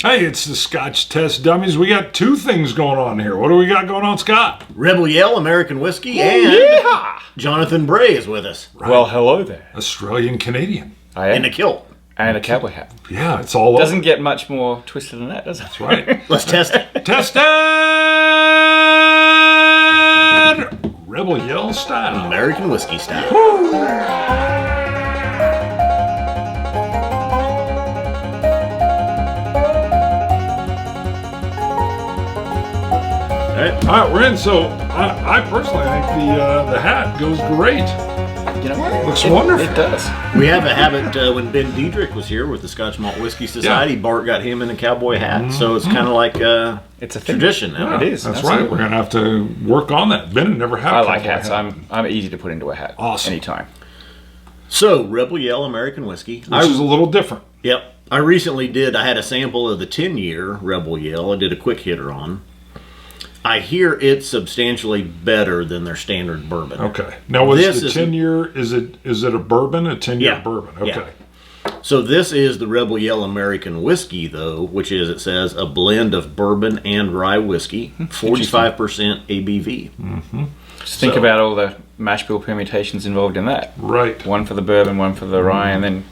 Hey, it's the Scotch Test Dummies. We got two things going on here. What do we got going on, Scott? Rebel Yell American Whiskey and Jonathan Bray is with us. Right. Well, hello there. Australian Canadian. I am. In a kilt. And a cowboy hat. Yeah, it's all Doesn't get much more twisted than that, does it? That's right. Let's test it. Tested! Rebel Yell style. American Whiskey style. All right, we're in. So I personally think the hat goes great. You know, Looks wonderful. It does. We have a habit when Ben Diedrich was here with the Scotch Malt Whiskey Society. Bart got him in a cowboy hat, so it's kind of like It's a thing. tradition now. Yeah, It is, That's absolutely. right. We're gonna have to work on that. Ben had never had. I a like cowboy hats. hat. I'm easy to put into a hat. Awesome. Anytime. So, Rebel Yell American Whiskey. Which is a little different. Yep. I recently I had a sample of the 10-year Rebel Yell. I did a quick hitter on. I hear it's substantially better than their standard bourbon. Okay. Now, was This the is- 10-year? Is it a bourbon? A 10-year Yeah. bourbon? Okay. Yeah. So this is the Rebel Yell American Whiskey, though, which is, it says, a blend of bourbon and rye whiskey, 45% ABV. Just think So- about all the mash bill permutations involved in that. Right. One for the bourbon, one for the rye, and then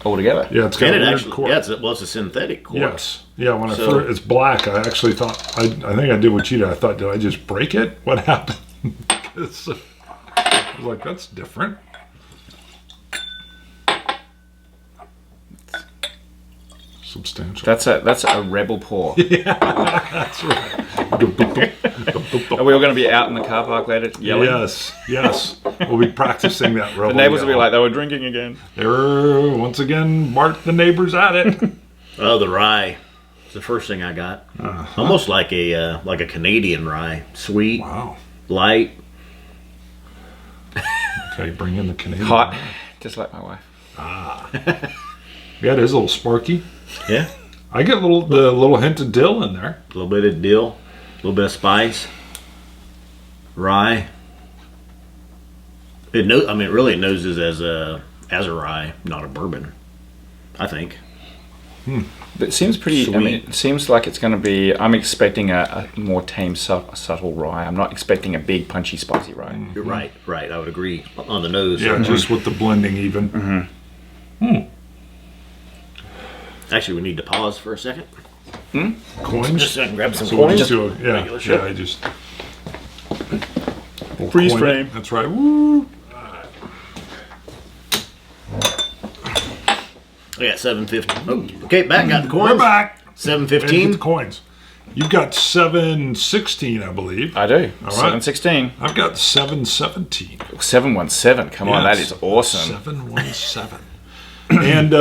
all together. Yeah, it's got And a it weird actually, cork. yeah, it's a synthetic cork. Yes. Yeah. When So- first it's black, I actually thought I think I did what you did. I thought, did I just break it? What happened? I was like, that's different. Substantial. That's a rebel pour. That's right. Are we all going to be out in the car park later yelling? Yes. We'll be practicing that. The neighbors will be like, they were drinking again. There, once again, Bart the neighbor's at it. Oh, the rye. It's the first thing I got. Almost like a Canadian rye. Sweet, Wow. light. Okay, bring in the Canadian. Hot, just like my wife. Yeah, it is a little sparky. Yeah. I get the little hint of dill in there. A little bit of dill, a little bit of spice, rye. It noses as a rye, not a bourbon. I think. But it seems pretty, I mean, it seems like it's going to be, I'm expecting a more tame, subtle rye. I'm not expecting a big, punchy, spicy rye. You're right. I would agree on the nose. Yeah, just with the blending even. Actually, we need to pause for a second. Coins. Just so I can grab some So we'll coins. just do yeah, Regular shot. I just Freeze coin it. frame. That's right. Woo. I got 750. Oh, okay, back. Got the coins. We're back. Get 715. the coins. You've got 716, I believe. I do. right. 716. I've got 717. 717. Come on, that Yes. is awesome. 717. And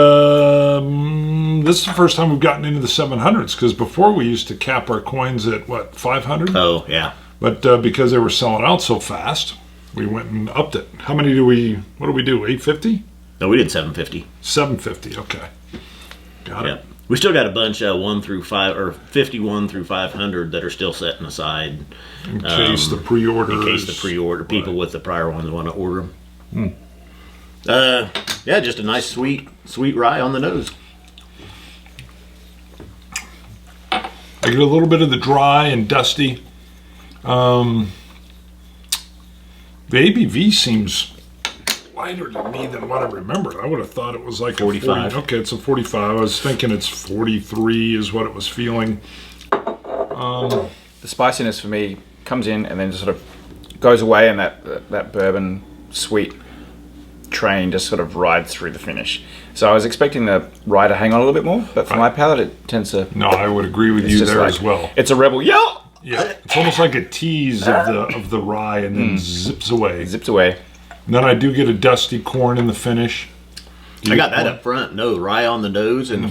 this is the first time we've gotten into the 700s, because before we used to cap our coins at, 500? Oh, yeah. But because they were selling out so fast, we went and upped it. How many what do we do, 850? No, we did 750. 750, okay. Got Yeah. it. We still got a bunch 1 through 5 or 51 through 500 that are still setting aside In case the pre-orders. in case the pre-order people with the prior ones want to order them. Yeah, just a nice sweet rye on the nose. I get a little bit of the dry and dusty. The ABV seems lighter to me than what I remembered. I would have thought it was like 45. a 40. Okay, it's a 45. I was thinking it's 43 is what it was feeling. The spiciness for me comes in and then just sort of goes away, and that bourbon sweet train just sort of rides through the finish. So I was expecting the rye to hang on a little bit more, but for my palate, it tends to. No, I would agree with It's you just there like, as well. It's a rebel yell. Yeah, it's almost like a tease of the rye and then zips away. Zipped away. And then I do get a dusty corn in the finish. I got that up front. No, rye on the nose, and the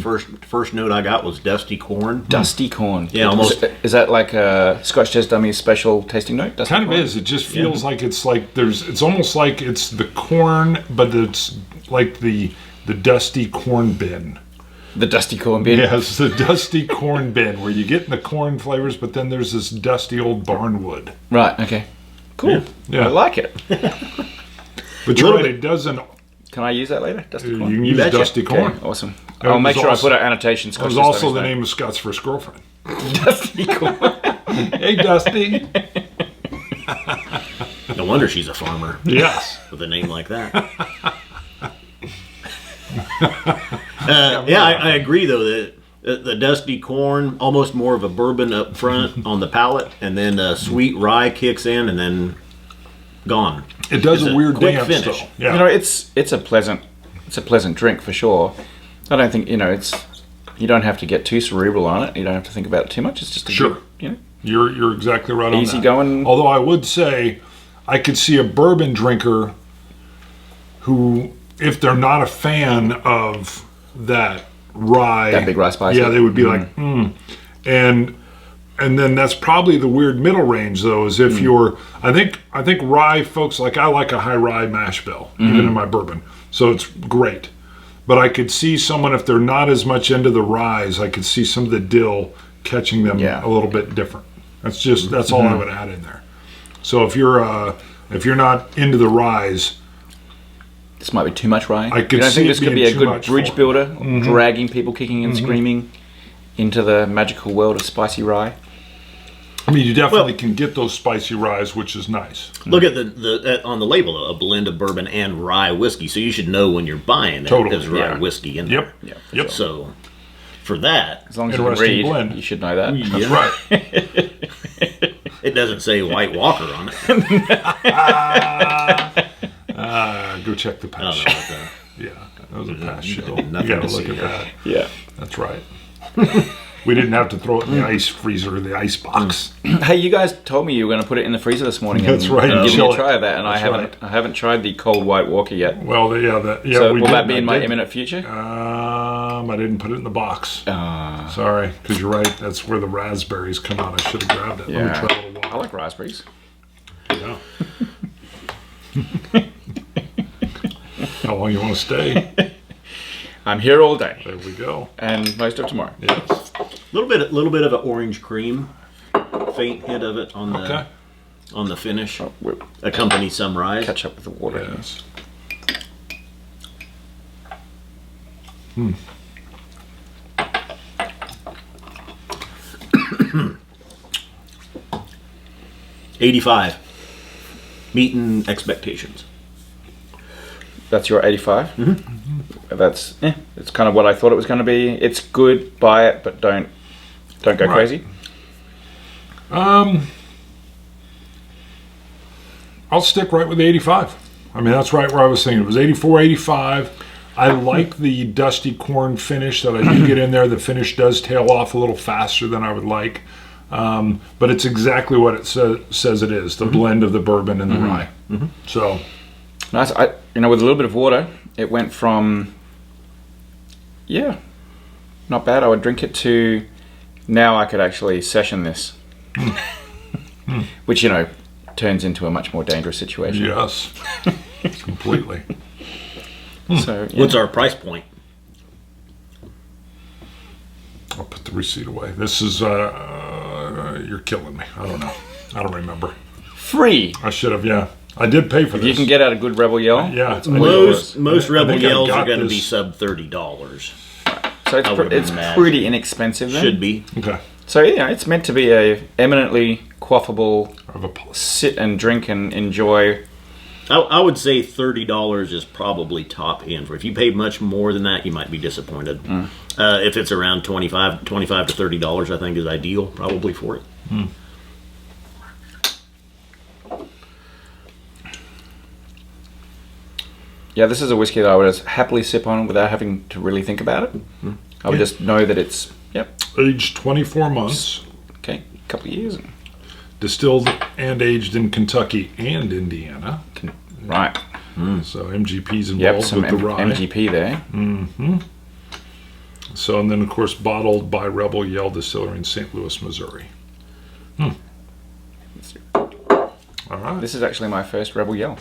first note I got was dusty corn. Dusty corn. Yeah, almost. Is that like a Scotch Test Dummies special tasting note? Dusty Kind of corn? is. It just feels like it's almost like it's the corn, but it's like the dusty corn bin. The dusty corn bin. Yes, the dusty corn bin where you get the corn flavors, but then there's this dusty old barnwood. Right. Okay. Cool. Yeah. I like it. But you're Little right, bit. it doesn't Can I use that later? Dusty You corn. can use betcha. Dusty Corn. Okay, awesome. It I'll make was sure also- I put an annotation. That was also the name of Scott's first girlfriend. Dusty corn. Hey, Dusty. No wonder she's a farmer Yes. with a name like that. I agree though that the dusty corn, almost more of a bourbon up front on the palate, and then sweet rye kicks in, and then gone. It does It's a a weird quick dance, finish. though. Yeah. You know, it's a pleasant drink for sure. I don't think you don't have to get too cerebral on it. You don't have to think about it too much. It's just a Sure. good, You're exactly right on Easy that. going. Although I would say I could see a bourbon drinker who, if they're not a fan of that rye, That big rye spice. yeah, they would be like, and then that's probably the weird middle range though, is if you're, I think rye folks, like I like a high rye mash bill, even in my bourbon, so it's great. But I could see someone, if they're not as much into the ryes, I could see some of the dill catching them a little bit different. That's all I would add in there. So if you're not into the ryes, This might be too much rye. I could you don't see think it this could being be a too good much bridge for it. builder, dragging people kicking and screaming into the magical world of spicy rye? I mean, you definitely can get those spicy ryes, which is nice. Look at the on the label, a blend of bourbon and rye whiskey, so you should know when you're buying that Totally, there's rye yeah. whiskey in there. Yep. Yeah, Yep. So for that, As long as you can Interesting read, blend. you should know that. That's right. it doesn't say White Walker on it. Go check the I don't past know show. about that. Yeah, that was a past show. You nothing got to to look see at here. that. Yeah. That's right. We didn't have to throw it in the ice freezer or the ice box. Hey, you guys told me you were going to put it in the freezer this morning. That's and, right, And give me chill a it. try of that, and That's I haven't tried the cold White Walker yet. Well, So we will did. that be in my I did. imminent future? I didn't put it in the box. Sorry, because you're right. That's where the raspberries come out. I should have grabbed it. Let me Yeah. try a little water. I like raspberries. Yeah. How long you want to stay? I'm here all day, There we go. and most of tomorrow. Yes. little bit of an orange cream, faint hint of it on the Okay. on the finish. We'll Accompany some rye. catch up with the water. Yes. $85. Meeting expectations. That's your 85. That's it's kind of what I thought it was going to be. It's good, buy it, but don't go Right. crazy. I'll stick right with the 85. I mean, that's right where I was thinking. It was 84, 85. I like the dusty corn finish that I do get in there. The finish does tail off a little faster than I would like. But it's exactly what it says it is, the blend of the bourbon and the rye. So, Nice. With a little bit of water, it went from not bad. I would drink it to now I could actually session this, which turns into a much more dangerous situation. yes, completely. So What's our price point? I'll put the receipt away. This is, you're killing me. I don't know. I don't remember. free? I should have, yeah. I did pay for this. You can get out a good Rebel Yell. Yeah. Most I Rebel think I Yells got are going to be this. sub $30. So I would it's imagine. pretty inexpensive then. Should be. Okay. So it's meant to be a eminently quaffable I have a policy. sit and drink and enjoy. I would say $30 is probably top end. If you pay much more than that, you might be disappointed. If it's around $25 to $30, I think is ideal probably for it. Yeah, this is a whiskey that I would just happily sip on without having to really think about it. I would just know that it's Aged 24 months. okay, a couple of years. Distilled and aged in Kentucky and Indiana. Right. So MGP's Yep, involved some with the rye. MGP there. So, and then of course bottled by Rebel Yell Distillery in St. Louis, Missouri. All right. This is actually my first Rebel Yell.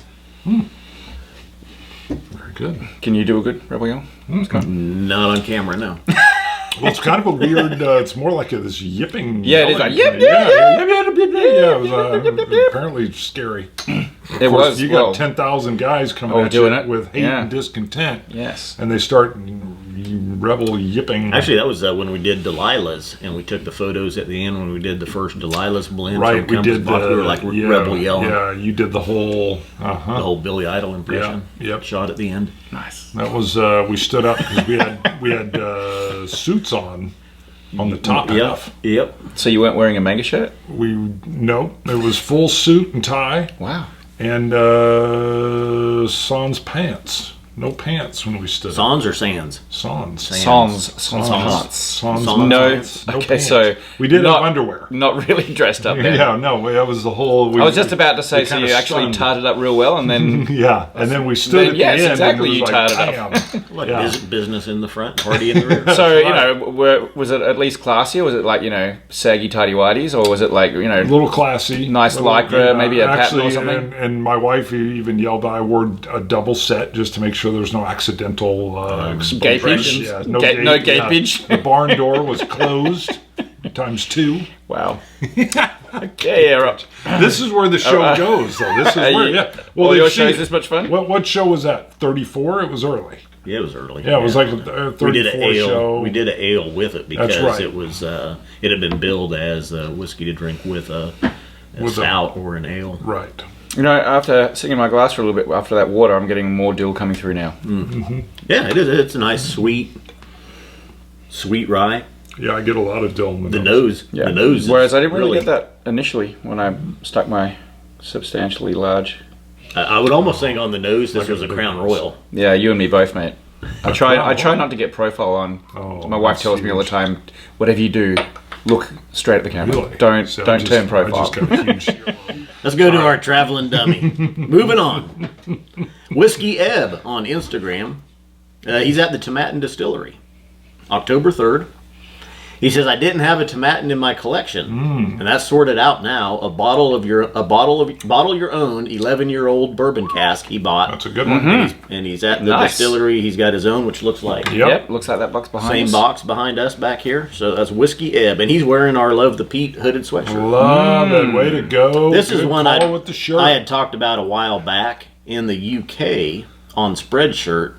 Very good. Can you do a good Rebel Yell? Not on camera, no. Well, it's kind of a weird. It's more like this yipping. Yeah, it is yelling like, yip, thing. yip, yeah, it was apparently scary. It was. You got 10,000 guys coming at doing you it. with hate Yeah. and discontent. Yes. And they start rebel yipping. Actually, that was when we did Delilah's, and we took the photos at the end when we did the first Delilah's blend. right, from we did Compass Box. We were like rebel yelling. Yeah, you did the whole. The whole Billy Idol impression. Yeah, yep. Shot at the end. Nice. That was we stood up because we had suits on the top half. Yep. So you weren't wearing a manga shirt? No, it was full suit and tie Wow. and sans pants. No pants when we stood up. Sans or Sans? Sans. Sans Sans. pants. Sans. No. pants. No Okay, pants. so we did not- have underwear. Not really dressed up then. Yeah, no, that was the whole. I was just about to say, we so kinda you actually stunned. tarted up real well, and then Yeah, and then we stood at the yes, end. exactly, And it you was tarted like, up. bam. Like Yeah. business in the front, party in the rear. so you know, was it at least classy, or was it like saggy tidy whities, or was it like A little classy. Nice Little, lycra, maybe a pattern actually, or something? And my wife even yelled I wore a double set just to make sure there was no accidental gapage? Yeah, No gapage? The barn door was closed times 2. Wow. Okay, yeah, right. This is where the show goes, though. This is where, you- yeah. All they've your seen- shows this much fun? What show was that? 34? It was early. Yeah, it was early. Yeah, it was like a 34 we did an ale. show. We did an ale with it because right. it was it had been billed as whiskey to drink with a With a- stout or an ale. Right. You know, after sitting in my glass for a little bit after that water, I'm getting more dill coming through now. Yeah, it is. It's a nice sweet rye. Yeah, I get a lot of dill in The nose. Yeah. The nose. Whereas I didn't really get that initially when I stuck my substantially large. I would almost think on the nose this Like a was a big Crown nose. Royal. Yeah, you and me both, mate. I try not to get profile on. Oh, My wife that's tells me all the huge. time, whatever you do, look straight at the camera. Really? Don't So I don't just- turn I profile. just got a huge Let's go to our traveling dummy. Moving on. Whiskey Ebb on Instagram. He's at the Tomatin Distillery, October 3rd. He says, "I didn't have a Tomatin in my collection, and that's sorted out now. A bottle your own 11-year-old bourbon cask he bought, That's a good one. and he's at the Nice. distillery. He's got his own, which looks like Yep, looks like that box behind same us. box behind us back here. So that's Whiskey Ebb, and he's wearing our Love the Pete hooded sweatshirt. Love it. Way to go. This is Good one call with the shirt. I had talked about a while back in the UK on Spreadshirt.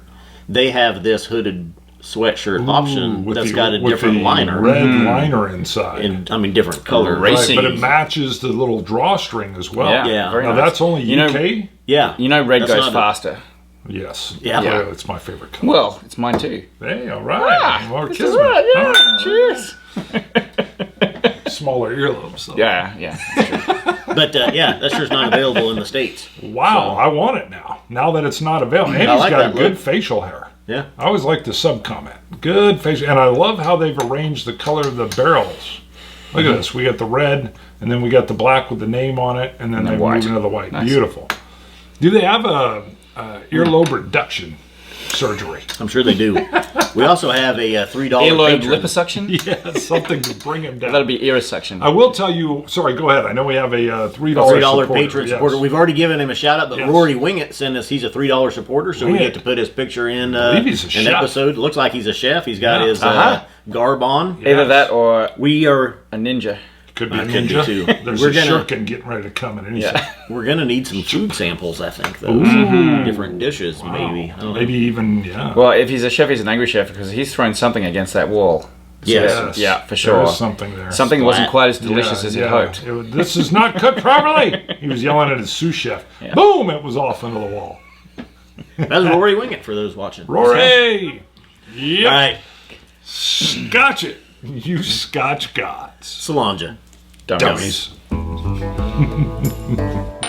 They have this hooded sweatshirt option with that's the- got a with different the liner, red liner inside. and I mean different color. Racing. But it matches the little drawstring as well. Yeah, Yeah. very Now nice. that's only You know- UK. Yeah, You know, red That's goes not a- faster. Yes. Yeah. Yeah. It's my favorite color. Well, it's mine too. Hey, all right. More This is kismet. right, yeah. All right. Cheers. Smaller earlobes, though. Yeah. but yeah, that shire's not available in the States. Wow, I want it now. Now that it's not available, and he's like got a that good look. facial hair. Yeah, I always like the sub comment. Good facial, and I love how they've arranged the color of the barrels. Look at this. We got the red, and then we got the black with the name on it, and then they white. move into the white. Nice. Beautiful. Do they have a earlobe reduction surgery? I'm sure they do. We also have a $3 Earlobe patron. liposuction? Yeah, something to bring him down. That'll be earsuction. I will tell you. Sorry, go ahead. I know we have a $3 $3 supporter, patron supporter. yes. We've already given him a shout out, but Yes. Rory Wingett sent us. He's a $3 supporter, so we Wingett. get to put his picture in believe he's a an chef. episode. Looks like he's a chef. He's got Yeah. his garb on. Either that or We are a ninja. Could be a could be ninja. too. There's We're a gonna- shuriken getting ready to come at any Yeah. second. we're gonna need some food samples. I think though, different dishes maybe. I don't know. Maybe even, yeah. Well, if he's a chef, he's an angry chef because he's thrown something against that wall. So Yes. that's- yeah, for There sure. is something there. Something wasn't Splat. quite as delicious as he'd hoped. This is not cooked properly. He was yelling at his sous chef. Yeah. Boom! It was off into the wall. That's Rory Wingett for those watching. Rory! Yep. All right, Scotch it. You Scotch gods. Solange. Dummies. Dummies.